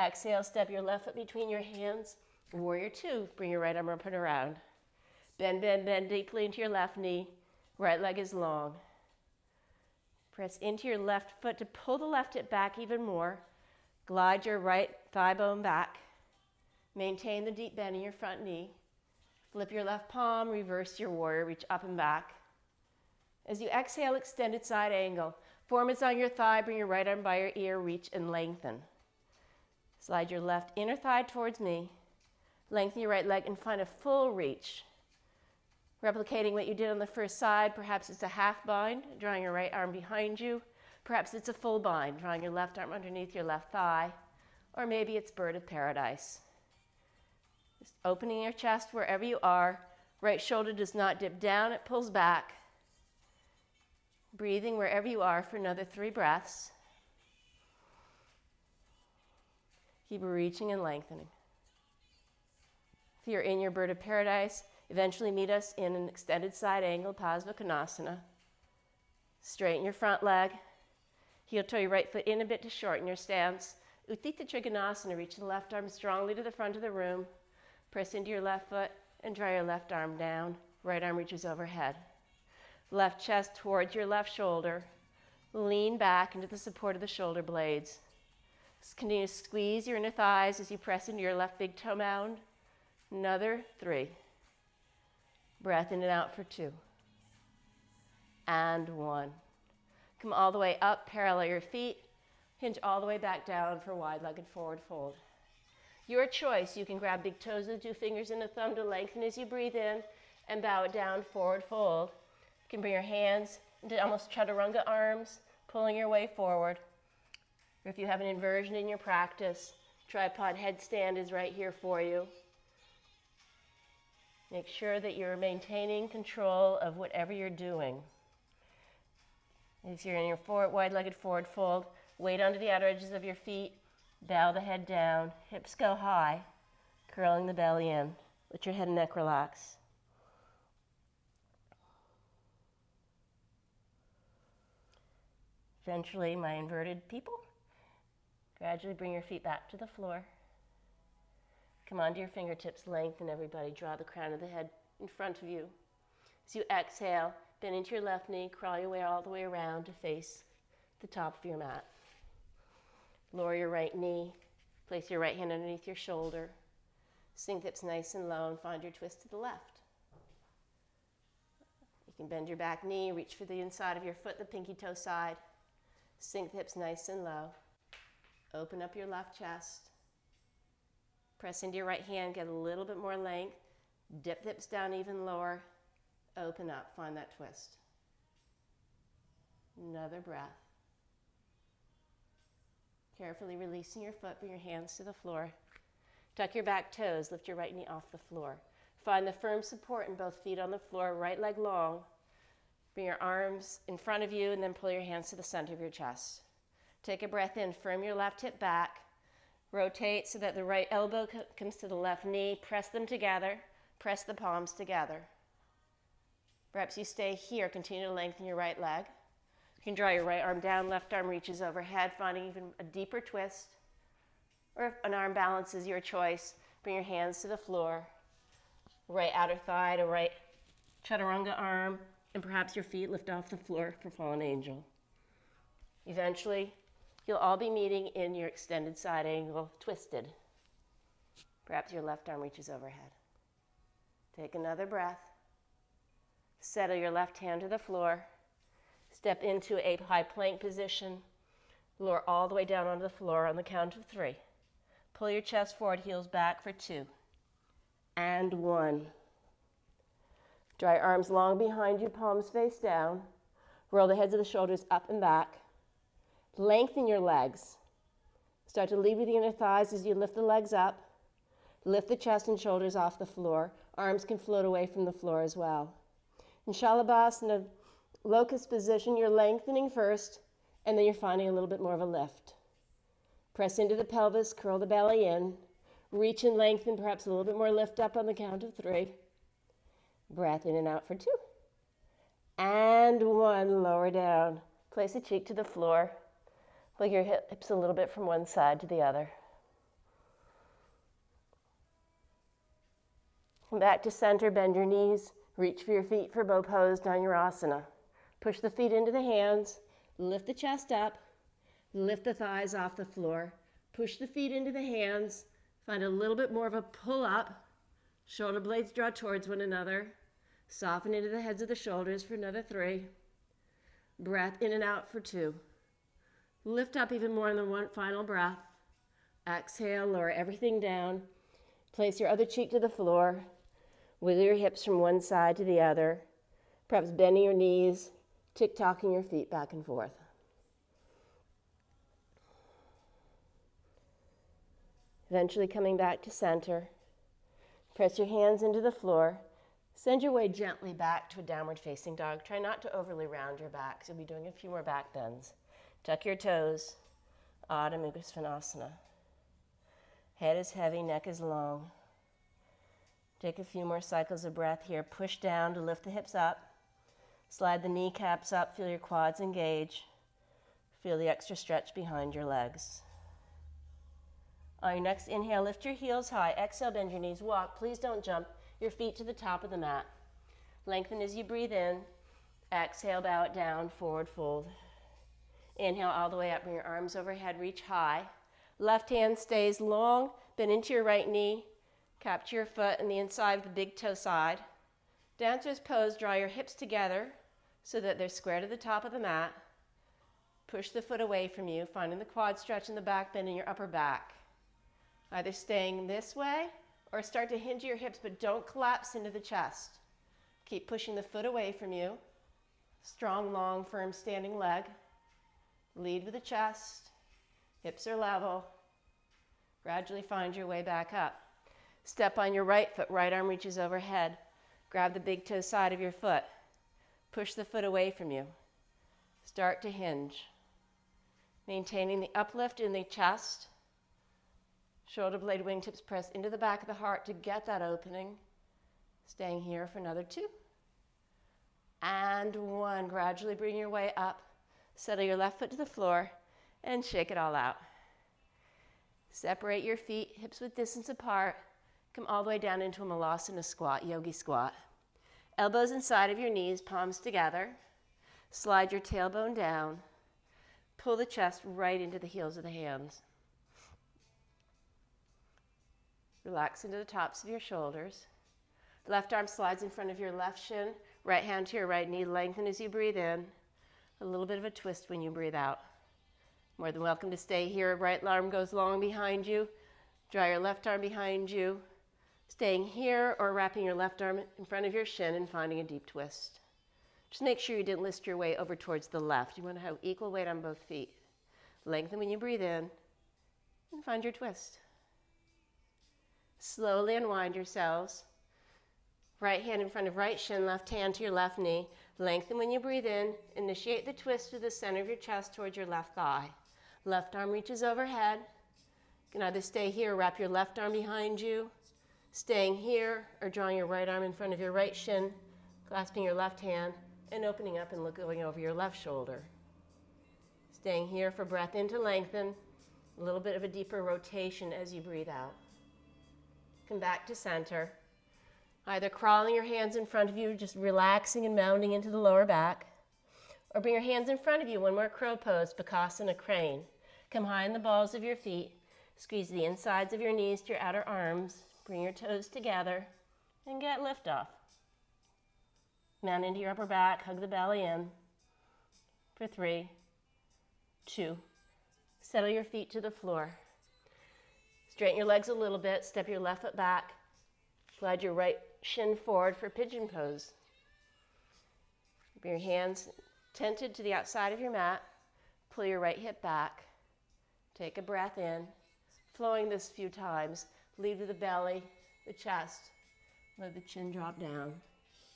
[SPEAKER 1] Exhale, step your left foot between your hands. Warrior 2, bring your right arm up and around. Bend, bend, bend deeply into your left knee. Right leg is long. Press into your left foot to pull the left hip back even more. Glide your right thigh bone back. Maintain the deep bend in your front knee. Flip your left palm, reverse your warrior, reach up and back. As you exhale, extended side angle. Form is on your thigh, bring your right arm by your ear, reach and lengthen. Slide your left inner thigh towards me. Lengthen your right leg and find a full reach. Replicating what you did on the first side, perhaps it's a half bind, drawing your right arm behind you. Perhaps it's a full bind, drawing your left arm underneath your left thigh. Or maybe it's bird of paradise. Just opening your chest wherever you are. Right shoulder does not dip down, it pulls back. Breathing wherever you are for another 3 breaths. Keep reaching and lengthening. If you're in your bird of paradise, eventually meet us in an extended side angle, Padmasana. Straighten your front leg. Heel toe your right foot in a bit to shorten your stance. Utthita Trikonasana, reach the left arm strongly to the front of the room. Press into your left foot and draw your left arm down. Right arm reaches overhead. Left chest towards your left shoulder. Lean back into the support of the shoulder blades. Just continue to squeeze your inner thighs as you press into your left big toe mound. Another 3. Breath in and out for 2. And 1. Come all the way up, parallel your feet. Hinge all the way back down for wide-legged forward fold. Your choice. You can grab big toes with 2 fingers and a thumb to lengthen as you breathe in and bow it down, forward fold. You can bring your hands into almost chaturanga arms, pulling your way forward. Or if you have an inversion in your practice, tripod headstand is right here for you. Make sure that you're maintaining control of whatever you're doing. If you're in your wide-legged forward fold, weight onto the outer edges of your feet, bow the head down, hips go high, curling the belly in. Let your head and neck relax. Eventually, my inverted people, gradually bring your feet back to the floor. Come onto your fingertips, lengthen everybody. Draw the crown of the head in front of you. As you exhale, bend into your left knee, crawl your way all the way around to face the top of your mat. Lower your right knee, place your right hand underneath your shoulder. Sink hips nice and low and find your twist to the left. You can bend your back knee, reach for the inside of your foot, the pinky toe side. Sink the hips nice and low. Open up your left chest. Press into your right hand, get a little bit more length. Dip the hips down even lower. Open up, find that twist. Another breath. Carefully releasing your foot, bring your hands to the floor. Tuck your back toes, lift your right knee off the floor. Find the firm support in both feet on the floor, right leg long. Bring your arms in front of you and then pull your hands to the center of your chest. Take a breath in, firm your left hip back. Rotate so that the right elbow comes to the left knee. Press them together. Press the palms together. Perhaps you stay here, continue to lengthen your right leg. You can draw your right arm down, left arm reaches overhead, finding even a deeper twist. Or if an arm balance is your choice, bring your hands to the floor. Right outer thigh to right chaturanga arm, and perhaps your feet lift off the floor for fallen angel. Eventually, you'll all be meeting in your extended side angle, twisted. Perhaps your left arm reaches overhead. Take another breath. Settle your left hand to the floor. Step into a high plank position. Lower all the way down onto the floor on the count of 3. Pull your chest forward, heels back for 2. And 1. Draw your arms long behind you, palms face down. Roll the heads of the shoulders up and back. Lengthen your legs. Start to lead with the inner thighs as you lift the legs up. Lift the chest and shoulders off the floor. Arms can float away from the floor as well. In Shalabhasana, locust position, you're lengthening first, and then you're finding a little bit more of a lift. Press into the pelvis, curl the belly in. Reach and lengthen, perhaps a little bit more lift up on the count of 3. Breath in and out for 2. And 1, lower down. Place a cheek to the floor. Pull your hips a little bit from one side to the other. Come back to center, bend your knees. Reach for your feet for bow pose, Dhanurasana. Push the feet into the hands. Lift the chest up. Lift the thighs off the floor. Push the feet into the hands. Find a little bit more of a pull up. Shoulder blades draw towards one another. Soften into the heads of the shoulders for another 3. Breath in and out for 2. Lift up even more in the one final breath. Exhale, lower everything down. Place your other cheek to the floor. Wiggle your hips from one side to the other. Perhaps bending your knees, tick-tocking your feet back and forth. Eventually coming back to center. Press your hands into the floor. Send your weight gently back to a downward facing dog. Try not to overly round your back, so you'll be doing a few more back bends. Tuck your toes. Adho Mukha Svanasana. Head is heavy, neck is long. Take a few more cycles of breath here. Push down to lift the hips up. Slide the kneecaps up. Feel your quads engage. Feel the extra stretch behind your legs. On your next inhale, lift your heels high. Exhale, bend your knees. Walk. Please don't jump your feet to the top of the mat. Lengthen as you breathe in. Exhale, bow it down, forward fold. Inhale all the way up. Bring your arms overhead. Reach high. Left hand stays long. Bend into your right knee. Capture your foot in the inside of the big toe side. Dancer's pose. Draw your hips together so that they're square to the top of the mat. Push the foot away from you, finding the quad stretch in the back, bend in your upper back. Either staying this way or start to hinge your hips, but don't collapse into the chest. Keep pushing the foot away from you. Strong, long, firm standing leg. Lead with the chest. Hips are level. Gradually find your way back up. Step on your right foot. Right arm reaches overhead. Grab the big toe side of your foot. Push the foot away from you. Start to hinge. Maintaining the uplift in the chest. Shoulder blade wingtips press into the back of the heart to get that opening. Staying here for another 2. And 1. Gradually bring your way up. Settle your left foot to the floor and shake it all out. Separate your feet, hips width distance apart. Come all the way down into a Malasana squat, yogi squat. Elbows inside of your knees, palms together. Slide your tailbone down. Pull the chest right into the heels of the hands. Relax into the tops of your shoulders. Left arm slides in front of your left shin. Right hand to your right knee. Lengthen as you breathe in. A little bit of a twist when you breathe out. More than welcome to stay here. Right arm goes long behind you. Draw your left arm behind you. Staying here or wrapping your left arm in front of your shin and finding a deep twist. Just make sure you didn't lift your weight over towards the left. You want to have equal weight on both feet. Lengthen when you breathe in and find your twist. Slowly unwind yourselves. Right hand in front of right shin, left hand to your left knee. Lengthen when you breathe in. Initiate the twist to the center of your chest towards your left thigh. Left arm reaches overhead. You can either stay here or wrap your left arm behind you. Staying here or drawing your right arm in front of your right shin, clasping your left hand, and opening up and looking over your left shoulder. Staying here for breath in to lengthen. A little bit of a deeper rotation as you breathe out. Come back to center. Either crawling your hands in front of you, just relaxing and mounding into the lower back, or bring your hands in front of you, one more crow pose, Bakasana crane. Come high in the balls of your feet, squeeze the insides of your knees to your outer arms, bring your toes together, and get lift off. Mount into your upper back, hug the belly in for 3, 2. Settle your feet to the floor. Straighten your legs a little bit, step your left foot back, slide your right shin forward for pigeon pose. Bring your hands tented to the outside of your mat. Pull your right hip back. Take a breath in. Flowing this a few times. Lead with the belly, the chest. Let the chin drop down.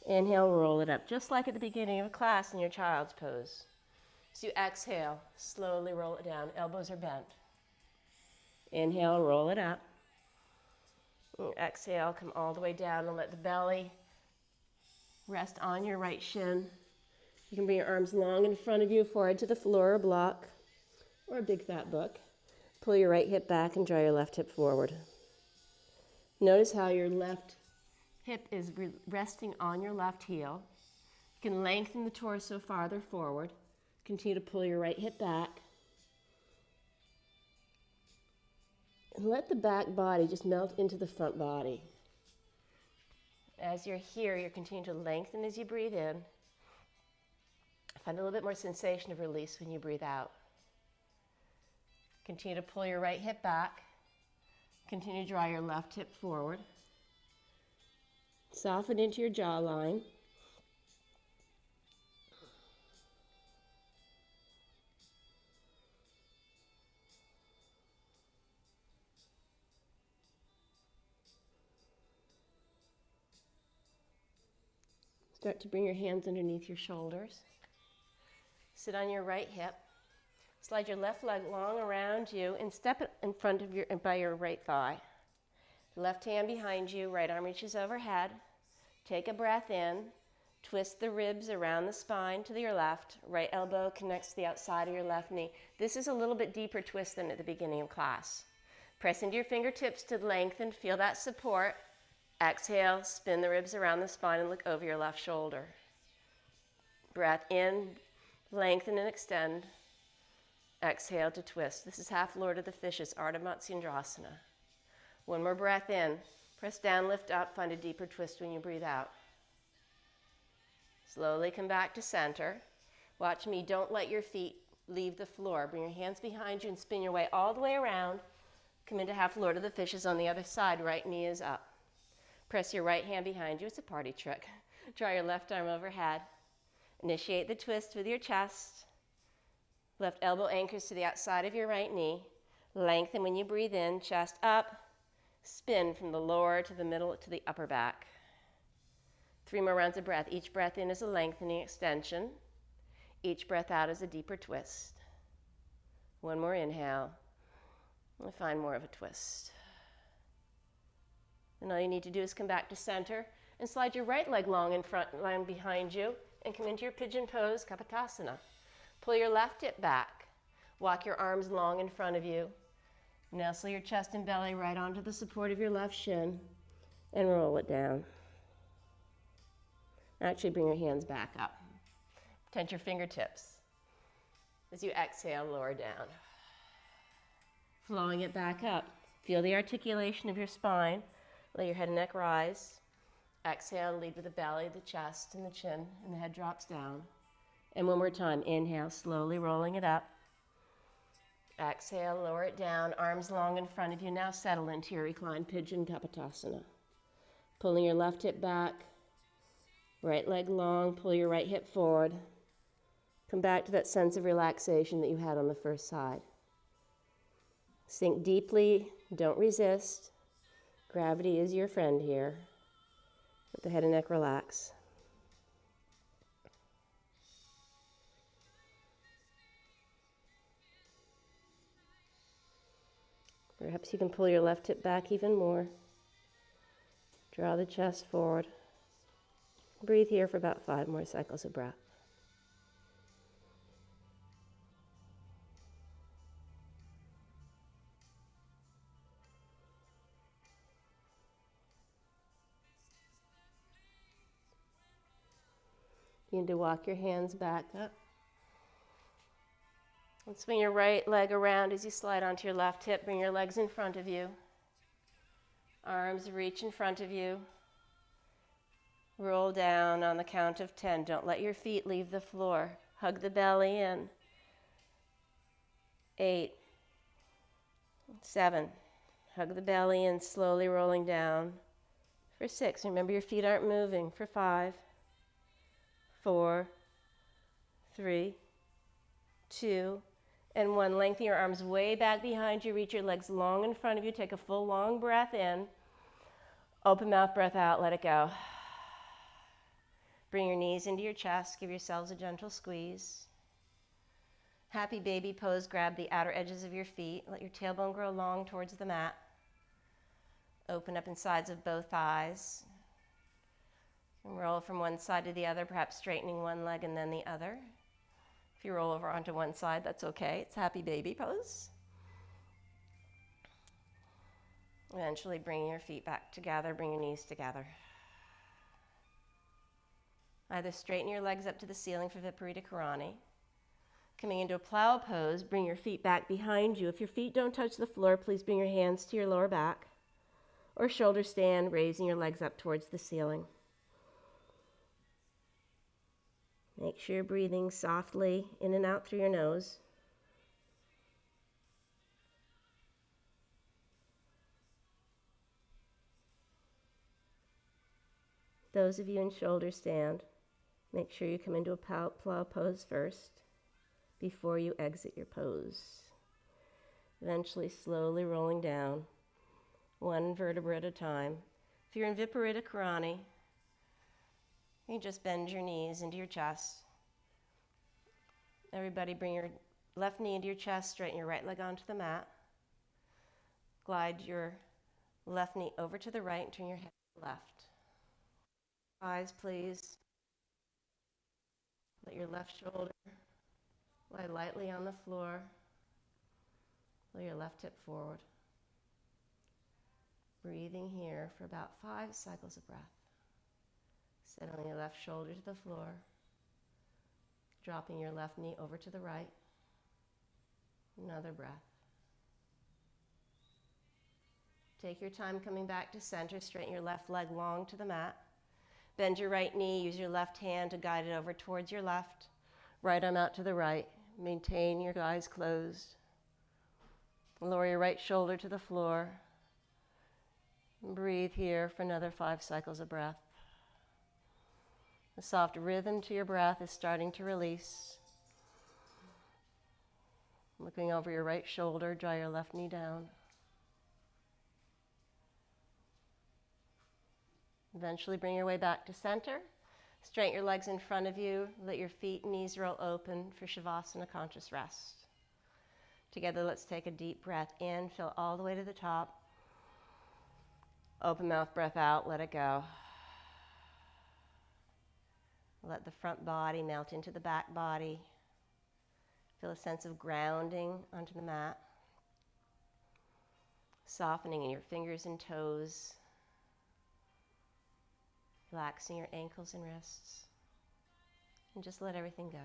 [SPEAKER 1] Inhale, roll it up, just like at the beginning of a class in your child's pose. So you exhale, slowly roll it down. Elbows are bent. Inhale, roll it up. Exhale, come all the way down and let the belly rest on your right shin. You can bring your arms long in front of you, forehead to the floor or block, or a big fat book. Pull your right hip back and draw your left hip forward. Notice how your left hip is resting on your left heel. You can lengthen the torso farther forward. Continue to pull your right hip back. And let the back body just melt into the front body. As you're here, you're continuing to lengthen as you breathe in. Find a little bit more sensation of release when you breathe out. Continue to pull your right hip back. Continue to draw your left hip forward. Soften into your jawline. Start to bring your hands underneath your shoulders. Sit on your right hip. Slide your left leg long around you and step in front of by your right thigh. Left hand behind you, right arm reaches overhead. Take a breath in. Twist the ribs around the spine to your left. Right elbow connects to the outside of your left knee. This is a little bit deeper twist than at the beginning of class. Press into your fingertips to lengthen. Feel that support. Exhale, spin the ribs around the spine and look over your left shoulder. Breath in, lengthen and extend. Exhale to twist. This is half Lord of the Fishes, Ardha Matsyendrasana. One more breath in. Press down, lift up, find a deeper twist when you breathe out. Slowly come back to center. Watch me, don't let your feet leave the floor. Bring your hands behind you and spin your way all the way around. Come into half Lord of the Fishes on the other side, right knee is up. Press your right hand behind you, it's a party trick. Draw your left arm overhead. Initiate the twist with your chest. Left elbow anchors to the outside of your right knee. Lengthen when you breathe in, chest up. Spin from the lower to the middle to the upper back. 3 more rounds of breath. Each breath in is a lengthening extension. Each breath out is a deeper twist. One more inhale. And find more of a twist. And all you need to do is come back to center and slide your right leg long in front, lying behind you, and come into your pigeon pose, Kapotasana. Pull your left hip back. Walk your arms long in front of you. Nestle your chest and belly right onto the support of your left shin and roll it down. Actually, bring your hands back up. Tense your fingertips. As you exhale, lower down. Flowing it back up. Feel the articulation of your spine. Let your head and neck rise. Exhale, lead with the belly, the chest, and the chin, and the head drops down. And one more time, inhale, slowly rolling it up. Exhale, lower it down, arms long in front of you. Now settle into your reclined pigeon Kapotasana. Pulling your left hip back, right leg long, pull your right hip forward. Come back to that sense of relaxation that you had on the first side. Sink deeply, don't resist. Gravity is your friend here. Let the head and neck relax. Perhaps you can pull your left hip back even more. Draw the chest forward. Breathe here for about 5 more cycles of breath. You need to walk your hands back up. And swing your right leg around as you slide onto your left hip. Bring your legs in front of you. Arms reach in front of you. Roll down on the count of 10. Don't let your feet leave the floor. Hug the belly in. 8, 7. Hug the belly in, slowly rolling down. For 6, remember your feet aren't moving. For 5, 4, 3, 2, and 1. Lengthen your arms way back behind you. Reach your legs long in front of you. Take a full long breath in. Open mouth, breath out. Let it go. Bring your knees into your chest. Give yourselves a gentle squeeze. Happy baby pose. Grab the outer edges of your feet. Let your tailbone grow long towards the mat. Open up in sides of both thighs. And roll from one side to the other, perhaps straightening one leg and then the other. If you roll over onto one side, that's okay. It's happy baby pose. Eventually bring your feet back together, bring your knees together. Either straighten your legs up to the ceiling for Viparita Karani. Coming into a plow pose, bring your feet back behind you. If your feet don't touch the floor, please bring your hands to your lower back. or shoulder stand, raising your legs up towards the ceiling. Make sure you're breathing softly in and out through your nose. Those of you in shoulder stand, make sure you come into a plow pose first before you exit your pose. Eventually slowly rolling down, one vertebra at a time. If you're in Viparita Karani, you just bend your knees into your chest. Everybody bring your left knee into your chest, straighten your right leg onto the mat. Glide your left knee over to the right and turn your head to the left. Eyes, please. Let your left shoulder lie lightly on the floor. Pull your left hip forward. Breathing here for about 5 cycles of breath. Settling your left shoulder to the floor. Dropping your left knee over to the right. Another breath. Take your time coming back to center. Straighten your left leg long to the mat. Bend your right knee. Use your left hand to guide it over towards your left. Right arm out to the right. Maintain your eyes closed. Lower your right shoulder to the floor. Breathe here for another 5 cycles of breath. The soft rhythm to your breath is starting to release. Looking over your right shoulder, draw your left knee down. Eventually bring your way back to center. Straighten your legs in front of you. Let your feet and knees roll open for Shavasana, conscious rest. Together, let's take a deep breath in. Fill all the way to the top. Open mouth breath out. Let it go. Let the front body melt into the back body. Feel a sense of grounding onto the mat. Softening in your fingers and toes. Relaxing your ankles and wrists. And just let everything go.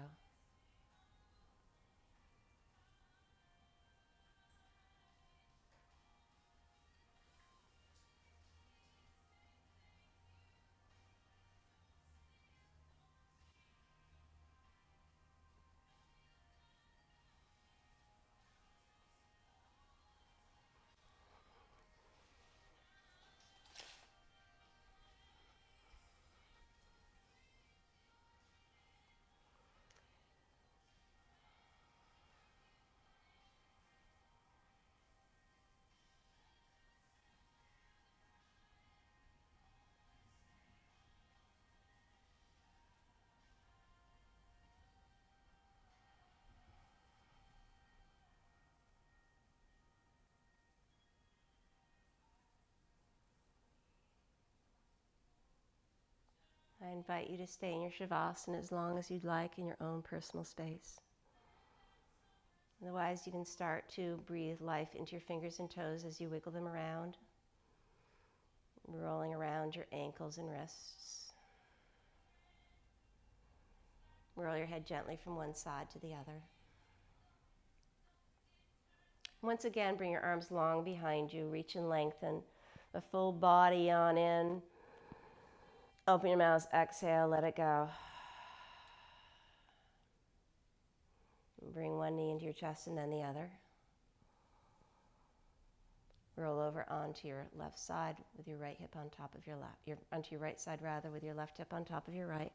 [SPEAKER 1] I invite you to stay in your Shavasana as long as you'd like in your own personal space. Otherwise, you can start to breathe life into your fingers and toes as you wiggle them around, rolling around your ankles and wrists. Roll your head gently from one side to the other. Once again, bring your arms long behind you. Reach and lengthen the full body on in. Open your mouth, exhale, let it go. Bring one knee into your chest and then the other. Roll over onto your left side with your right hip on top of your left, onto your right side rather, with your left hip on top of your right.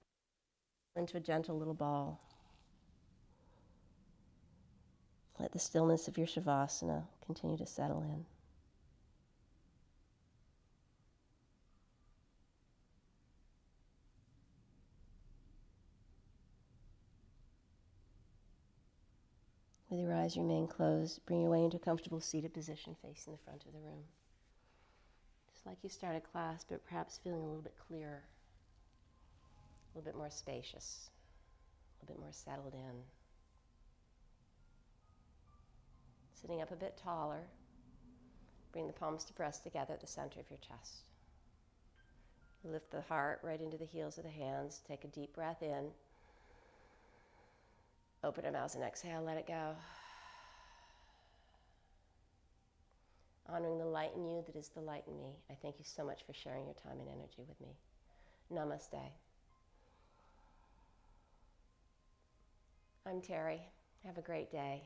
[SPEAKER 1] Into a gentle little ball. Let the stillness of your Shavasana continue to settle in. With your eyes remain closed, bring your way into a comfortable seated position facing the front of the room. Just like you started class, but perhaps feeling a little bit clearer, a little bit more spacious, a little bit more settled in. Sitting up a bit taller, bring the palms to press together at the center of your chest. Lift the heart right into the heels of the hands. Take a deep breath in. Open our mouths and exhale, let it go. honoring the light in you that is the light in me. I thank you so much for sharing your time and energy with me. Namaste. I'm Teri. Have a great day.